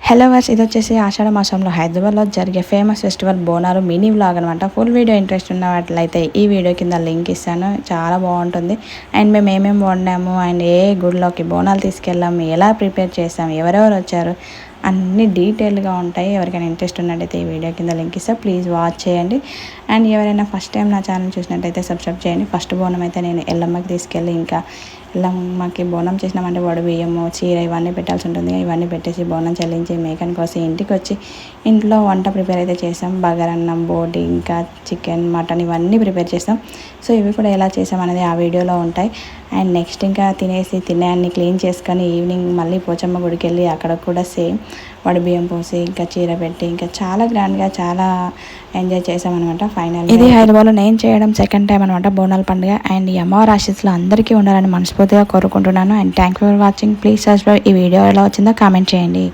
Hello verse, ఇది వచ్చేసి ఆషాఢ మాసంలో హైదరాబాద్లో జరిగే famous festival Bonalu mini vlog అనమాట. ఫుల్ వీడియో ఇంట్రెస్ట్ ఉన్న వాటిలైతే ఈ వీడియో కింద లింక్ ఇస్తాను. చాలా బాగుంటుంది. అండ్ మేము ఏమేమి వండాము అండ్ ఏ గుడిలోకి బోనాలు తీసుకెళ్ళాము, ఎలా ప్రిపేర్ చేసాము, ఎవరెవరు వచ్చారు అన్నీ డీటెయిల్గా ఉంటాయి. ఎవరికైనా ఇంట్రెస్ట్ ఉన్నట్టయితే ఈ వీడియో కింద లింక్ ఇస్తా, ప్లీజ్ వాచ్ చేయండి. అండ్ ఎవరైనా ఫస్ట్ టైం నా ఛానల్ చూసినట్టయితే సబ్స్క్రైబ్ చేయండి. ఫస్ట్ బోనం అయితే నేను ఎల్లమ్మకి తీసుకెళ్ళి, ఇంకా ఎల్లమ్మకి బోనం చేసినామంటే వడ బియ్యము, చీర ఇవన్నీ పెట్టాల్సి ఉంటుంది. ఇవన్నీ పెట్టేసి బోనం చెల్లించి మేకని కోసి ఇంటికి వచ్చి ఇంట్లో వంట ప్రిపేర్ అయితే చేసాం. బగారన్నం, బోటి, ఇంకా చికెన్, మటన్ ఇవన్నీ ప్రిపేర్ చేసాం. సో ఇవి కూడా ఎలా చేసాం అనేది ఆ వీడియోలో ఉంటాయి. అండ్ నెక్స్ట్ ఇంకా తినేసి తినేయాన్ని క్లీన్ చేసుకొని ఈవినింగ్ మళ్ళీ పోచమ్మ గుడికి వెళ్ళి అక్కడ కూడా సేమ్ వడబియ్యం పోసి ఇంకా చీర పెట్టి ఇంకా చాలా గ్రాండ్గా చాలా ఎంజాయ్ చేసామన్నమాట. ఫైనల్ ఇది హైదరాబాద్లో నేను చేయడం సెకండ్ టైం అనమాట బోనాల పండుగ. అండ్ ఈ అమ్మవారి ఆశీస్సులు అందరికీ ఉండాలని మనస్ఫూర్తిగా కోరుకుంటున్నాను. And thank you for watching. Please subscribe. ఈ వీడియో ఎలా వచ్చిందో కామెంట్ చేయండి.